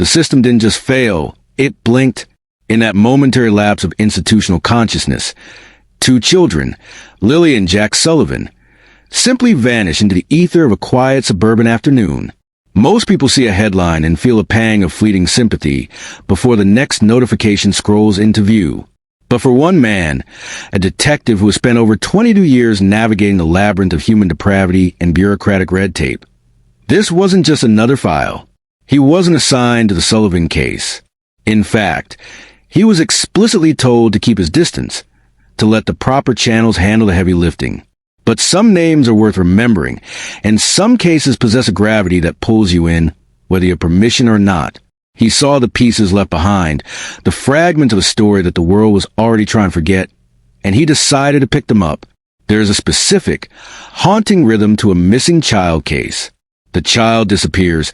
The system didn't just fail, it blinked. In that momentary lapse of institutional consciousness, two children, Lily and Jack Sullivan, simply vanished into the ether of a quiet suburban afternoon. Most people see a headline and feel a pang of fleeting sympathy before the next notification scrolls into view. But for one man, a detective who has spent over 22 years navigating the labyrinth of human depravity and bureaucratic red tape, this wasn't just another file. He wasn't assigned to the Sullivan case. In fact, he was explicitly told to keep his distance, to let the proper channels handle the heavy lifting. But some names are worth remembering, and some cases possess a gravity that pulls you in, whether you have permission or not. He saw the pieces left behind, the fragments of a story that the world was already trying to forget, and he decided to pick them up. There is a specific, haunting rhythm to a missing child case. The child disappears.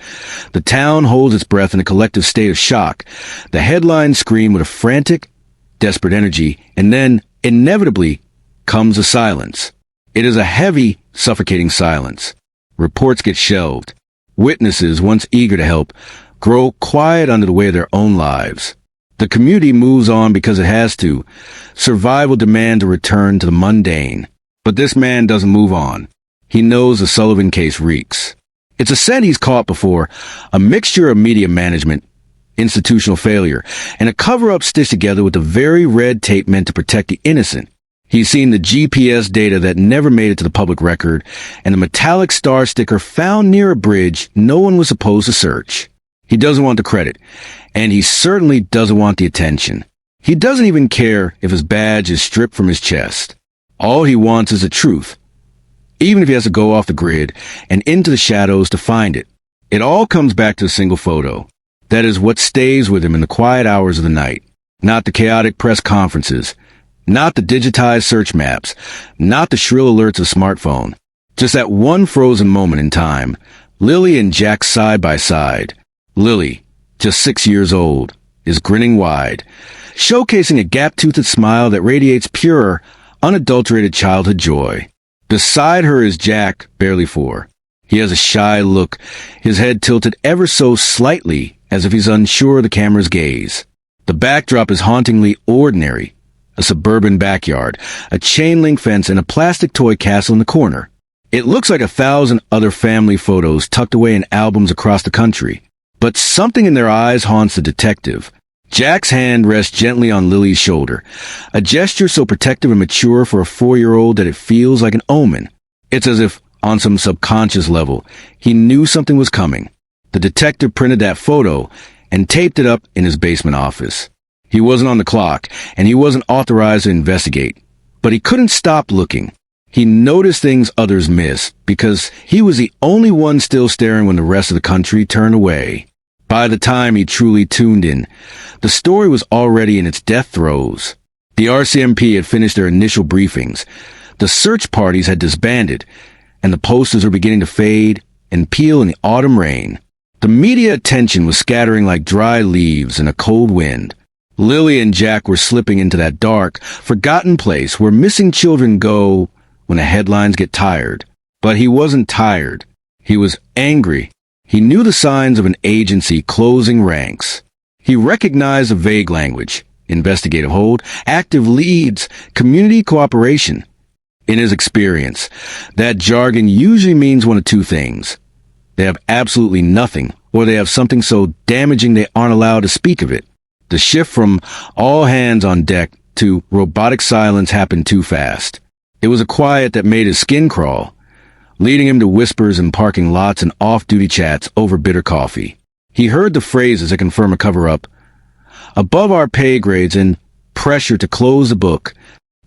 The town holds its breath in a collective state of shock. The headlines scream with a frantic, desperate energy, and then, inevitably, comes a silence. It is a heavy, suffocating silence. Reports get shelved. Witnesses, once eager to help, grow quiet under the weight of their own lives. The community moves on because it has to. Survival demands a return to the mundane. But this man doesn't move on. He knows the Sullivan case reeks. It's a scent he's caught before, a mixture of media management, institutional failure, and a cover-up stitched together with the very red tape meant to protect the innocent. He's seen the GPS data that never made it to the public record, and the metallic star sticker found near a bridge no one was supposed to search. He doesn't want the credit, and he certainly doesn't want the attention. He doesn't even care if his badge is stripped from his chest. All he wants is the truth, even if he has to go off the grid and into the shadows to find it. It all comes back to a single photo. That is what stays with him in the quiet hours of the night. Not the chaotic press conferences, not the digitized search maps, not the shrill alerts of smartphone. Just that one frozen moment in time, Lily and Jack side by side. Lily, just 6 years old, is grinning wide, showcasing a gap-toothed smile that radiates pure, unadulterated childhood joy. Beside her is Jack, barely 4. He has a shy look, his head tilted ever so slightly as if he's unsure of the camera's gaze. The backdrop is hauntingly ordinary. A suburban backyard, a chain-link fence, and a plastic toy castle in the corner. It looks like 1,000 other family photos tucked away in albums across the country. But something in their eyes haunts the detective. Jack's hand rests gently on Lily's shoulder, a gesture so protective and mature for a 4-year-old that it feels like an omen. It's as if, on some subconscious level, he knew something was coming. The detective printed that photo and taped it up in his basement office. He wasn't on the clock, and he wasn't authorized to investigate. But he couldn't stop looking. He noticed things others missed, because he was the only one still staring when the rest of the country turned away. By the time he truly tuned in, the story was already in its death throes. The RCMP had finished their initial briefings. The search parties had disbanded, and the posters were beginning to fade and peel in the autumn rain. The media attention was scattering like dry leaves in a cold wind. Lily and Jack were slipping into that dark, forgotten place where missing children go when the headlines get tired. But he wasn't tired. He was angry. He knew the signs of an agency closing ranks. He recognized the vague language, investigative hold, active leads, community cooperation. In his experience, that jargon usually means one of two things. They have absolutely nothing, or they have something so damaging they aren't allowed to speak of it. The shift from all hands on deck to robotic silence happened too fast. It was a quiet that made his skin crawl, leading him to whispers in parking lots and off-duty chats over bitter coffee. He heard the phrases that confirm a cover-up, above our pay grades and pressure to close the book.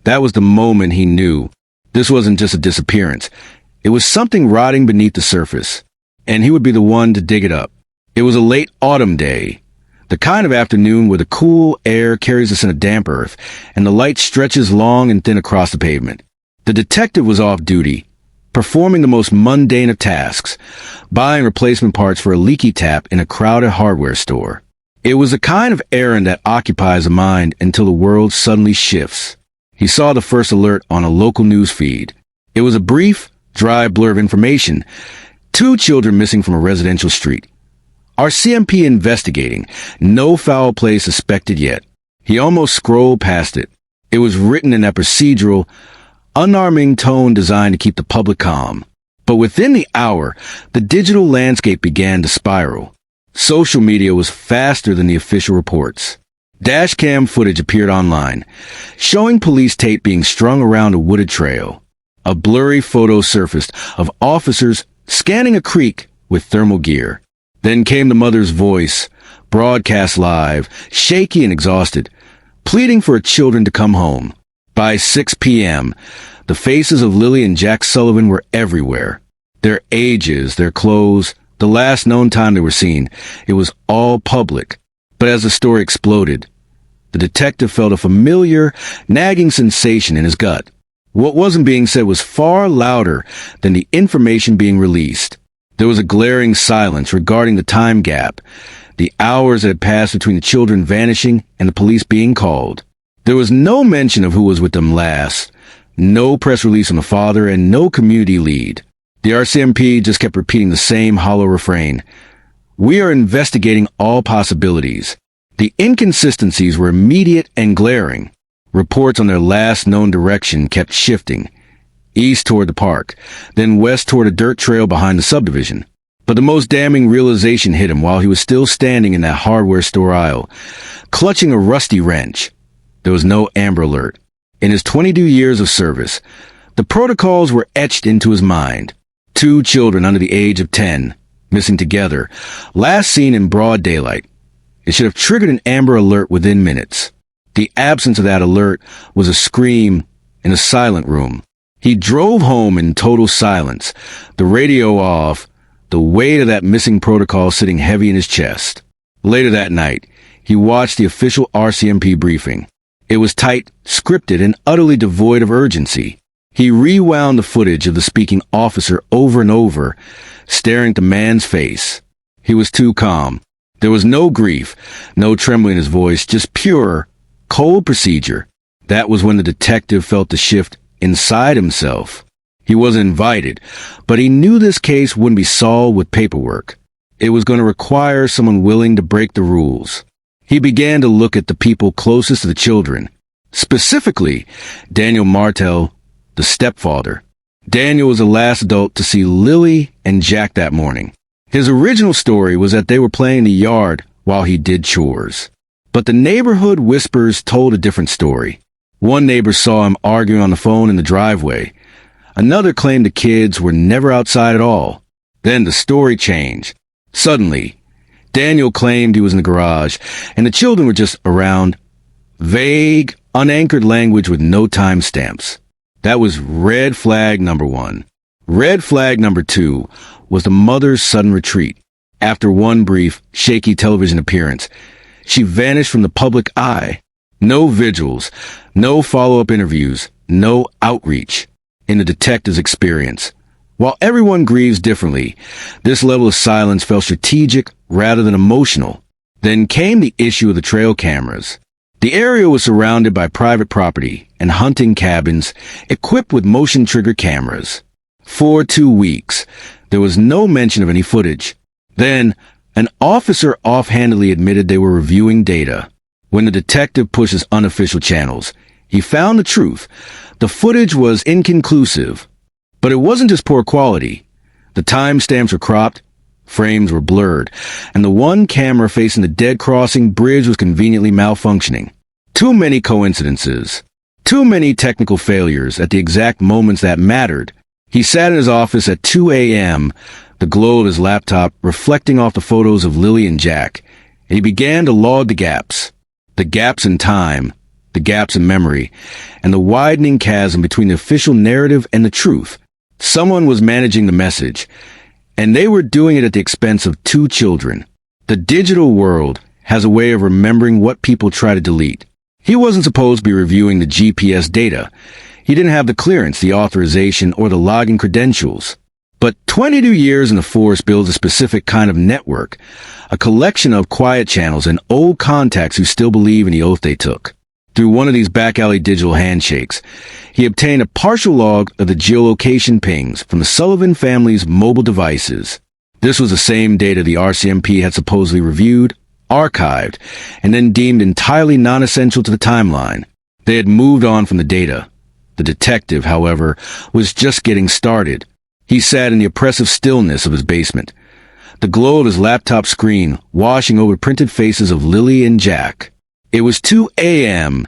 That was the moment he knew. This wasn't just a disappearance. It was something rotting beneath the surface, and he would be the one to dig it up. It was a late autumn day, the kind of afternoon where the cool air carries us in a damp earth, and the light stretches long and thin across the pavement. The detective was off duty, performing the most mundane of tasks, buying replacement parts for a leaky tap in a crowded hardware store. It was the kind of errand that occupies the mind until the world suddenly shifts. He saw the first alert on a local news feed. It was a brief, dry blur of information. 2 children missing from a residential street. RCMP investigating. No foul play suspected yet. He almost scrolled past it. It was written in that procedural, unarming tone designed to keep the public calm. But within the hour, the digital landscape began to spiral. Social media was faster than the official reports. Dashcam footage appeared online, showing police tape being strung around a wooded trail. A blurry photo surfaced of officers scanning a creek with thermal gear. Then came the mother's voice, broadcast live, shaky and exhausted, pleading for her children to come home. By 6 p.m., the faces of Lily and Jack Sullivan were everywhere. Their ages, their clothes, the last known time they were seen, it was all public. But as the story exploded, the detective felt a familiar, nagging sensation in his gut. What wasn't being said was far louder than the information being released. There was a glaring silence regarding the time gap, the hours that had passed between the children vanishing and the police being called. There was no mention of who was with them last, no press release on the father, and no community lead. The RCMP just kept repeating the same hollow refrain. We are investigating all possibilities. The inconsistencies were immediate and glaring. Reports on their last known direction kept shifting. East toward the park, then west toward a dirt trail behind the subdivision. But the most damning realization hit him while he was still standing in that hardware store aisle, clutching a rusty wrench. There was no Amber Alert. In his 22 years of service, the protocols were etched into his mind. 2 children under the age of 10, missing together, last seen in broad daylight. It should have triggered an Amber Alert within minutes. The absence of that alert was a scream in a silent room. He drove home in total silence, the radio off, the weight of that missing protocol sitting heavy in his chest. Later that night, he watched the official RCMP briefing. It was tight, scripted, and utterly devoid of urgency. He rewound the footage of the speaking officer over and over, staring at the man's face. He was too calm. There was no grief, no trembling in his voice, just pure, cold procedure. That was when the detective felt the shift inside himself. He wasn't invited, but he knew this case wouldn't be solved with paperwork. It was going to require someone willing to break the rules. He began to look at the people closest to the children, specifically Daniel Martel, the stepfather. Daniel was the last adult to see Lily and Jack that morning. His original story was that they were playing in the yard while he did chores. But the neighborhood whispers told a different story. One neighbor saw him arguing on the phone in the driveway. Another claimed the kids were never outside at all. Then the story changed. Suddenly, Daniel claimed he was in the garage, and the children were just around. Vague, unanchored language with no timestamps. That was red flag number 1. Red flag number 2 was the mother's sudden retreat. After one brief, shaky television appearance, she vanished from the public eye. No vigils, no follow-up interviews, no outreach. In the detective's experience, while everyone grieves differently, this level of silence felt strategic rather than emotional. Then came the issue of the trail cameras. The area was surrounded by private property and hunting cabins equipped with motion trigger cameras. For 2 weeks, there was no mention of any footage. Then, an officer offhandedly admitted they were reviewing data. When the detective pushed his unofficial channels, he found the truth. The footage was inconclusive. But it wasn't just poor quality. The timestamps were cropped, frames were blurred, and the one camera facing the dead crossing bridge was conveniently malfunctioning. Too many coincidences. Too many technical failures at the exact moments that mattered. He sat in his office at 2 a.m., the glow of his laptop reflecting off the photos of Lily and Jack, and he began to log the gaps. The gaps in time, the gaps in memory, and the widening chasm between the official narrative and the truth. Someone was managing the message, and they were doing it at the expense of 2 children. The digital world has a way of remembering what people try to delete. He wasn't supposed to be reviewing the GPS data. He didn't have the clearance, the authorization, or the login credentials. But 22 years in the force builds a specific kind of network, a collection of quiet channels and old contacts who still believe in the oath they took. Through one of these back-alley digital handshakes, he obtained a partial log of the geolocation pings from the Sullivan family's mobile devices. This was the same data the RCMP had supposedly reviewed, archived, and then deemed entirely non-essential to the timeline. They had moved on from the data. The detective, however, was just getting started. He sat in the oppressive stillness of his basement, the glow of his laptop screen washing over the printed faces of Lily and Jack. It was 2 a.m.,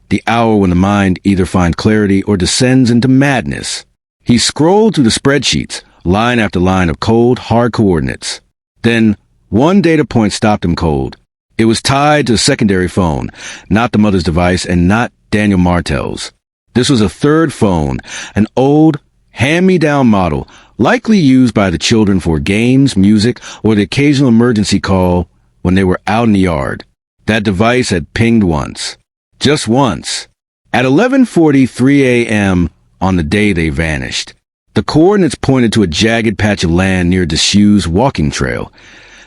the hour when the mind either finds clarity or descends into madness. He scrolled through the spreadsheets, line after line of cold, hard coordinates. Then, one data point stopped him cold. It was tied to a secondary phone, not the mother's device and not Daniel Martel's. This was a third phone, an old, hand-me-down model, likely used by the children for games, music, or the occasional emergency call when they were out in the yard. That device had pinged once. Just once. At 11:43 a.m. on the day they vanished. The coordinates pointed to a jagged patch of land near a disused walking trail,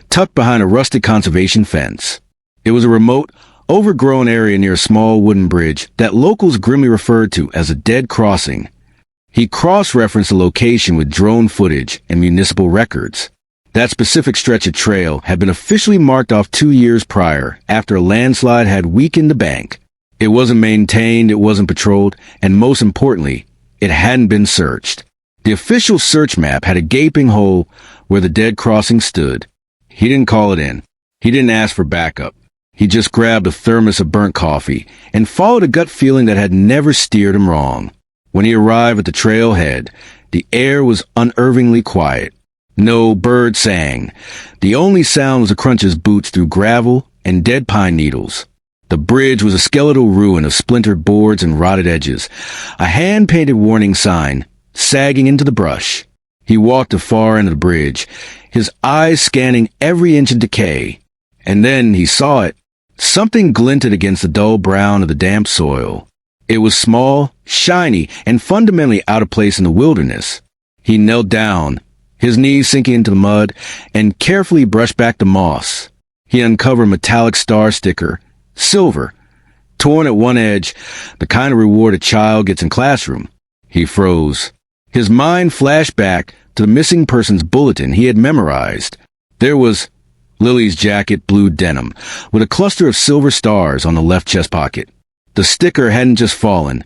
tucked behind a rusted conservation fence. It was a remote, overgrown area near a small wooden bridge that locals grimly referred to as a dead crossing. He cross-referenced the location with drone footage and municipal records. That specific stretch of trail had been officially marked off 2 years prior after a landslide had weakened the bank. It wasn't maintained, it wasn't patrolled, and most importantly, it hadn't been searched. The official search map had a gaping hole where the dead crossing stood. He didn't call it in. He didn't ask for backup. He just grabbed a thermos of burnt coffee and followed a gut feeling that had never steered him wrong. When he arrived at the trailhead, the air was unnervingly quiet. No bird sang. The only sound was the crunch of his boots through gravel and dead pine needles. The bridge was a skeletal ruin of splintered boards and rotted edges, a hand-painted warning sign sagging into the brush. He walked the far end of the bridge, his eyes scanning every inch of decay. And then he saw it. Something glinted against the dull brown of the damp soil. It was small, shiny, and fundamentally out of place in the wilderness. He knelt down, his knees sinking into the mud, and carefully brushed back the moss. He uncovered a metallic star sticker, silver, torn at one edge, the kind of reward a child gets in classroom. He froze. His mind flashed back to the missing person's bulletin he had memorized. There was Lily's jacket, blue denim, with a cluster of silver stars on the left chest pocket. The sticker hadn't just fallen.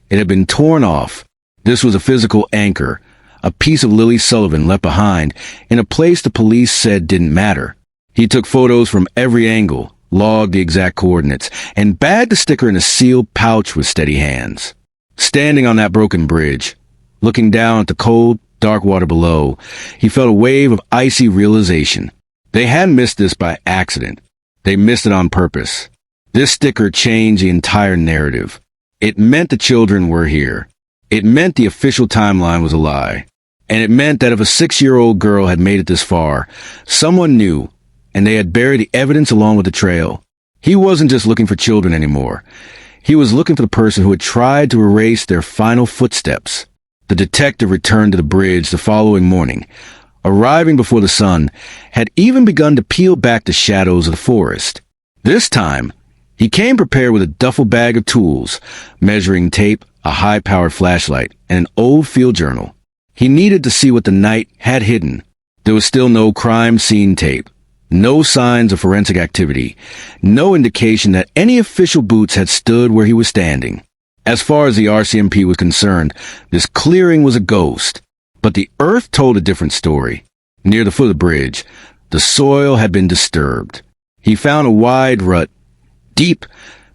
It had been torn off. This was a physical anchor, a piece of Lily Sullivan left behind in a place the police said didn't matter. He took photos from every angle, logged the exact coordinates, and bagged the sticker in a sealed pouch with steady hands. Standing on that broken bridge, looking down at the cold, dark water below, he felt a wave of icy realization. They hadn't missed this by accident. They missed it on purpose. This sticker changed the entire narrative. It meant the children were here. It meant the official timeline was a lie. And it meant that if a 6-year-old girl had made it this far, someone knew, and they had buried the evidence along with the trail. He wasn't just looking for children anymore. He was looking for the person who had tried to erase their final footsteps. The detective returned to the bridge the following morning, arriving before the sun had even begun to peel back the shadows of the forest. This time, he came prepared with a duffel bag of tools, measuring tape, a high-powered flashlight, and an old field journal. He needed to see what the night had hidden. There was still no crime scene tape, no signs of forensic activity, no indication that any official boots had stood where he was standing. As far as the RCMP was concerned, this clearing was a ghost. But the earth told a different story. Near the foot of the bridge, the soil had been disturbed. He found a wide rut, deep,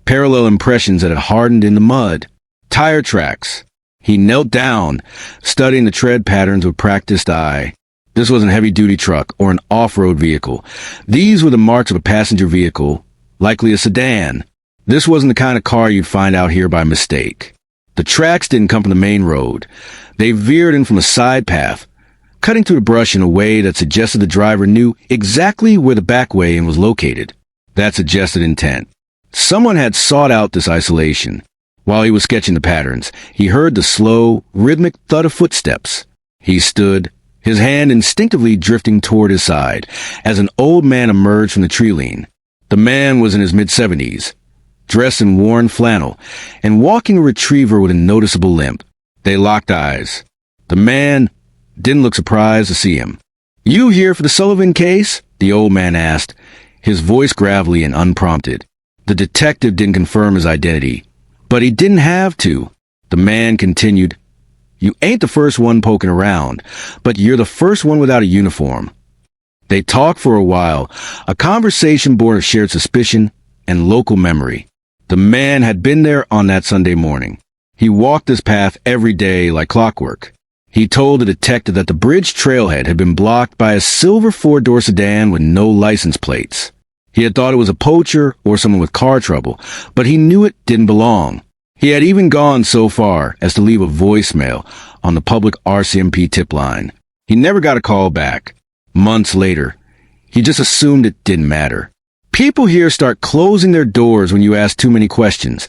parallel impressions that had hardened in the mud. Tire tracks. He knelt down, studying the tread patterns with practiced eye. This wasn't a heavy-duty truck or an off-road vehicle. These were the marks of a passenger vehicle, likely a sedan. This wasn't the kind of car you'd find out here by mistake. The tracks didn't come from the main road. They veered in from a side path, cutting through the brush in a way that suggested the driver knew exactly where the back way in was located. That suggested intent. Someone had sought out this isolation. While he was sketching the patterns, he heard the slow, rhythmic thud of footsteps. He stood, his hand instinctively drifting toward his side, as an old man emerged from the tree lean. The man was in his mid-70s, dressed in worn flannel, and walking a retriever with a noticeable limp. They locked eyes. The man didn't look surprised to see him. "You here for the Sullivan case?" the old man asked, his voice gravelly and unprompted. The detective didn't confirm his identity, but he didn't have to. The man continued, "You ain't the first one poking around, but you're the first one without a uniform." They talked for a while, a conversation born of shared suspicion and local memory. The man had been there on that Sunday morning. He walked this path every day like clockwork. He told the detective that the bridge trailhead had been blocked by a silver four-door sedan with no license plates. He had thought it was a poacher or someone with car trouble, but he knew it didn't belong. He had even gone so far as to leave a voicemail on the public RCMP tip line. He never got a call back. Months later, he just assumed it didn't matter. People here start closing their doors when you ask too many questions,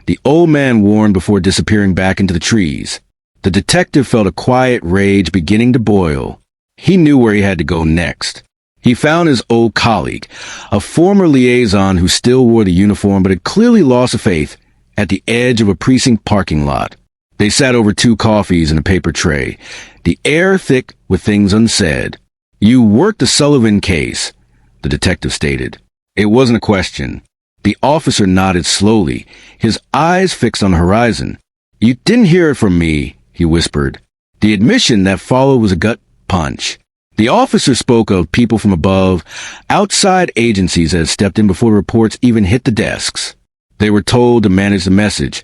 the old man warned before disappearing back into the trees. The detective felt a quiet rage beginning to boil. He knew where he had to go next. He found his old colleague, a former liaison who still wore the uniform but had clearly lost faith, at the edge of a precinct parking lot. They sat over 2 coffees and a paper tray, the air thick with things unsaid. "You worked the Sullivan case," the detective stated. It wasn't a question. The officer nodded slowly, his eyes fixed on the horizon. "You didn't hear it from me," he whispered. The admission that followed was a gut punch. The officer spoke of people from above, outside agencies that had stepped in before the reports even hit the desks. They were told to manage the message,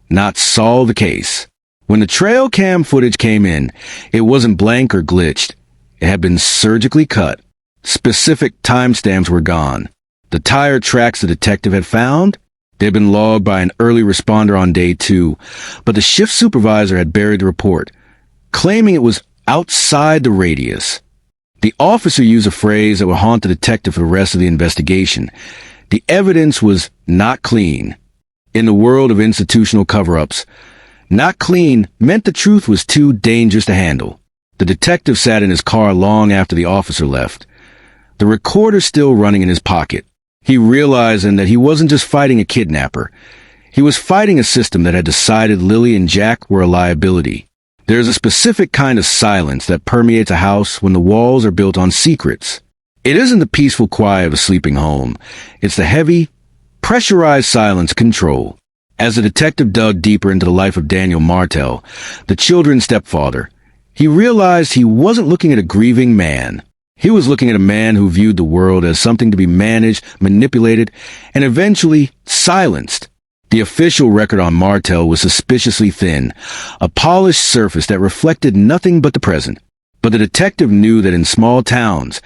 not solve the case. When the trail cam footage came in, it wasn't blank or glitched. It had been surgically cut. Specific timestamps were gone. The tire tracks the detective had found, they had been logged by an early responder on day 2, but the shift supervisor had buried the report, claiming it was outside the radius. The officer used a phrase that would haunt the detective for the rest of the investigation. The evidence was not clean. In the world of institutional cover-ups, not clean meant the truth was too dangerous to handle. The detective sat in his car long after the officer left, the recorder still running in his pocket. He realized then that he wasn't just fighting a kidnapper. He was fighting a system that had decided Lily and Jack were a liability. There's a specific kind of silence that permeates a house when the walls are built on secrets. It isn't the peaceful quiet of a sleeping home. It's the heavy, pressurized silence of control. As the detective dug deeper into the life of Daniel Martel, the children's stepfather, he realized he wasn't looking at a grieving man. He was looking at a man who viewed the world as something to be managed, manipulated, and eventually silenced. The official record on Martel was suspiciously thin, a polished surface that reflected nothing but the present. But the detective knew that in small towns,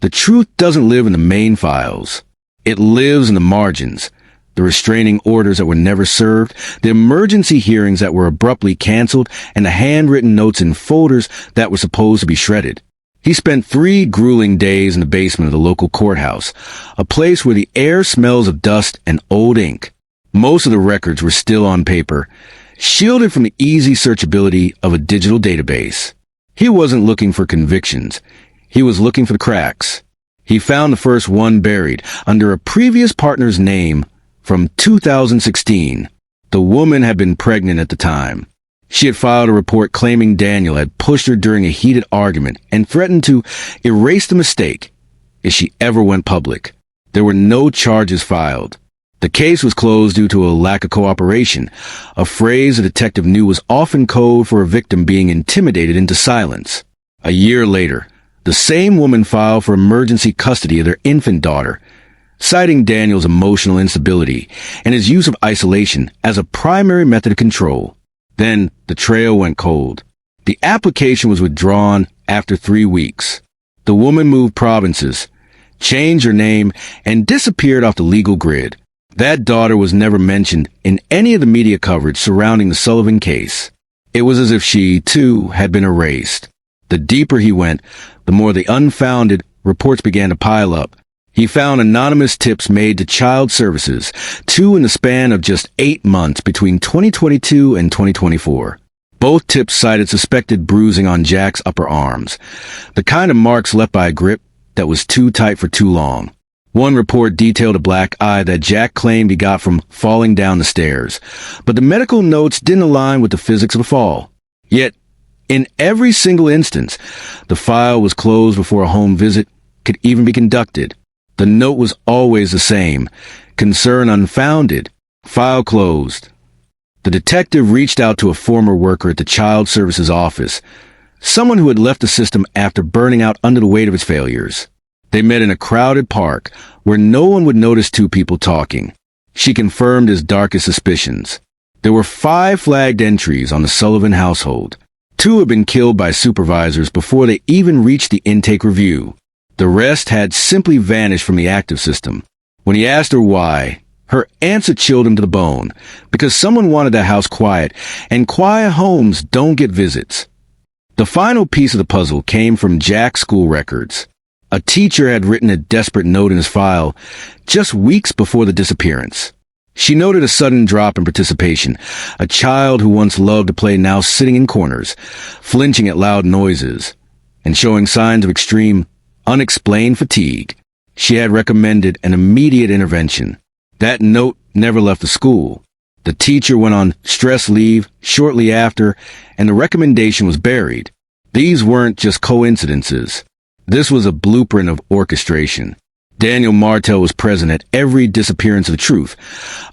the truth doesn't live in the main files. It lives in the margins, the restraining orders that were never served, the emergency hearings that were abruptly canceled, and the handwritten notes in folders that were supposed to be shredded. He spent 3 grueling days in the basement of the local courthouse, a place where the air smells of dust and old ink. Most of the records were still on paper, shielded from the easy searchability of a digital database. He wasn't looking for convictions. He was looking for the cracks. He found the first one buried under a previous partner's name from 2016. The woman had been pregnant at the time. She had filed a report claiming Daniel had pushed her during a heated argument and threatened to erase the mistake if she ever went public. There were no charges filed. The case was closed due to a lack of cooperation, a phrase a detective knew was often code for a victim being intimidated into silence. A year later, the same woman filed for emergency custody of their infant daughter, citing Daniel's emotional instability and his use of isolation as a primary method of control. Then the trail went cold. The application was withdrawn after 3 weeks. The woman moved provinces, changed her name, and disappeared off the legal grid. That daughter was never mentioned in any of the media coverage surrounding the Sullivan case. It was as if she, too, had been erased. The deeper he went, the more the unfounded reports began to pile up. He found anonymous tips made to child services, 2 in the span of just 8 months between 2022 and 2024. Both tips cited suspected bruising on Jack's upper arms, the kind of marks left by a grip that was too tight for too long. One report detailed a black eye that Jack claimed he got from falling down the stairs, but the medical notes didn't align with the physics of the fall. Yet, In every single instance, the file was closed before a home visit could even be conducted. The note was always the same: concern unfounded, file closed. The detective reached out to a former worker at the Child Services office, someone who had left the system after burning out under the weight of its failures. They met in a crowded park where no one would notice two people talking. She confirmed his darkest suspicions. There were 5 flagged entries on the Sullivan household. 2 had been killed by supervisors before they even reached the intake review. The rest had simply vanished from the active system. When he asked her why, her answer chilled him to the bone: because someone wanted the house quiet, and quiet homes don't get visits. The final piece of the puzzle came from Jack's school records. A teacher had written a desperate note in his file just weeks before the disappearance. She noted a sudden drop in participation, a child who once loved to play now sitting in corners, flinching at loud noises, and showing signs of extreme, unexplained fatigue. She had recommended an immediate intervention. That note never left the school. The teacher went on stress leave shortly after, and the recommendation was buried. These weren't just coincidences. This was a blueprint of orchestration. Daniel Martel was present at every disappearance of the truth,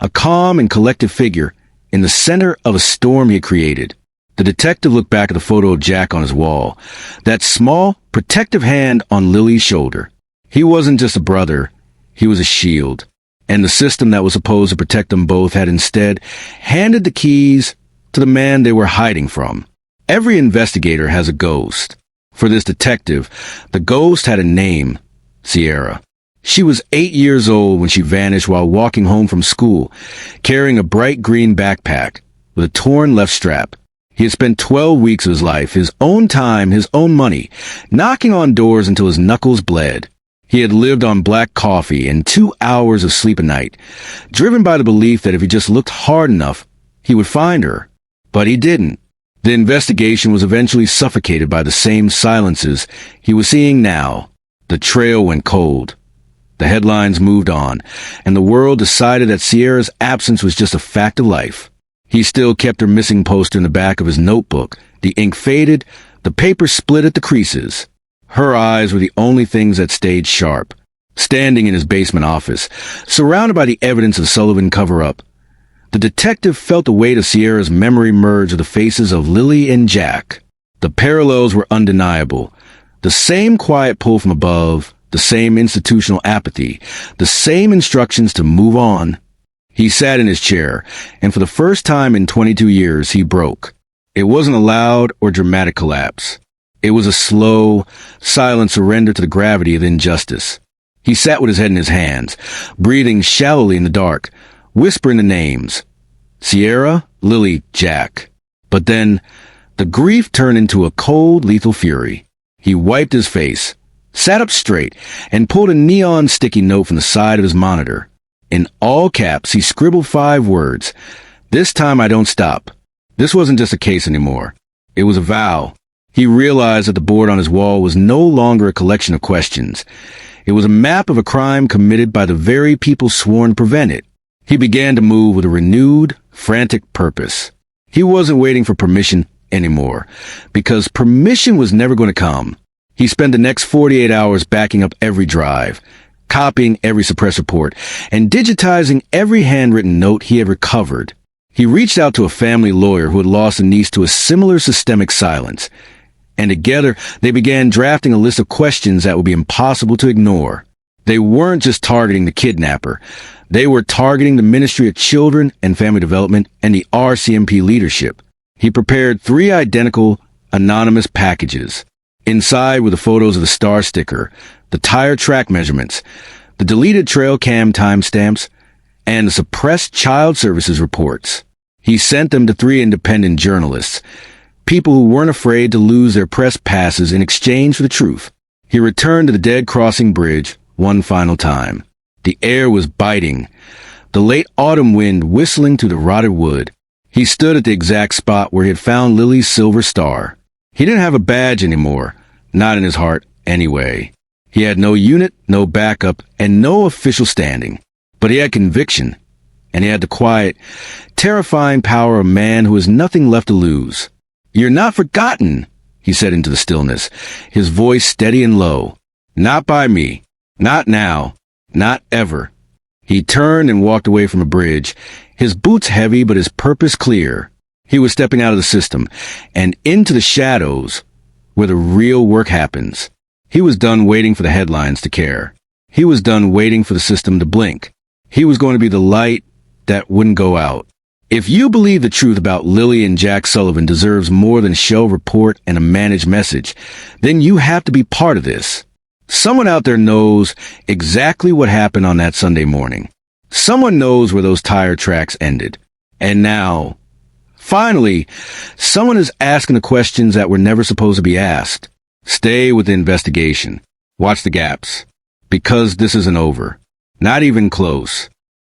a calm and collective figure in the center of a storm he had created. The detective looked back at the photo of Jack on his wall, that small, protective hand on Lily's shoulder. He wasn't just a brother, he was a shield. And the system that was supposed to protect them both had instead handed the keys to the man they were hiding from. Every investigator has a ghost. For this detective, the ghost had a name: Sierra. She was 8 years old when she vanished while walking home from school, carrying a bright green backpack with a torn left strap. He had spent 12 weeks of his life, his own time, his own money, knocking on doors until his knuckles bled. He had lived on black coffee and 2 hours of sleep a night, driven by the belief that if he just looked hard enough, he would find her. But he didn't. The investigation was eventually suffocated by the same silences he was seeing now. The trail went cold. The headlines moved on, and the world decided that Sierra's absence was just a fact of life. He still kept her missing poster in the back of his notebook. The ink faded, the paper split at the creases. Her eyes were the only things that stayed sharp. Standing in his basement office, surrounded by the evidence of Sullivan cover-up, the detective felt the weight of Sierra's memory merge with the faces of Lily and Jack. The parallels were undeniable. The same quiet pull from above, the same institutional apathy, the same instructions to move on. He sat in his chair, and for the first time in 22 years, he broke. It wasn't a loud or dramatic collapse. It was a slow, silent surrender to the gravity of injustice. He sat with his head in his hands, breathing shallowly in the dark, whispering the names: Sierra, Lily, Jack. But then, the grief turned into a cold, lethal fury. He wiped his face, sat up straight, and pulled a neon sticky note from the side of his monitor. In all caps, he scribbled 5 words: "This time I don't stop." This wasn't just a case anymore. It was a vow. He realized that the board on his wall was no longer a collection of questions. It was a map of a crime committed by the very people sworn to prevent it. He began to move with a renewed, frantic purpose. He wasn't waiting for permission anymore, because permission was never going to come. He spent the next 48 hours backing up every drive, copying every suppress report, and digitizing every handwritten note he had recovered. He reached out to a family lawyer who had lost a niece to a similar systemic silence, and together they began drafting a list of questions that would be impossible to ignore. They weren't just targeting the kidnapper. They were targeting the Ministry of Children and Family Development and the RCMP leadership. He prepared 3 identical, anonymous packages. Inside were the photos of the star sticker, the tire track measurements, the deleted trail cam timestamps, and the suppressed child services reports. He sent them to 3 independent journalists, people who weren't afraid to lose their press passes in exchange for the truth. He returned to the Dead Crossing Bridge one final time. The air was biting, the late autumn wind whistling through the rotted wood. He stood at the exact spot where he had found Lily's silver star. He didn't have a badge anymore, not in his heart anyway. He had no unit, no backup, and no official standing. But he had conviction, and he had the quiet, terrifying power of a man who has nothing left to lose. "You're not forgotten," he said into the stillness, his voice steady and low. "Not by me. Not now. Not ever." He turned and walked away from the bridge, his boots heavy but his purpose clear. He was stepping out of the system and into the shadows where the real work happens. He was done waiting for the headlines to care. He was done waiting for the system to blink. He was going to be the light that wouldn't go out. If you believe the truth about Lily and Jack Sullivan deserves more than a show report and a managed message, then you have to be part of this. Someone out there knows exactly what happened on that Sunday morning. Someone knows where those tire tracks ended. And now, finally, someone is asking the questions that were never supposed to be asked. Stay with the investigation. Watch the gaps. Because this isn't over. Not even close.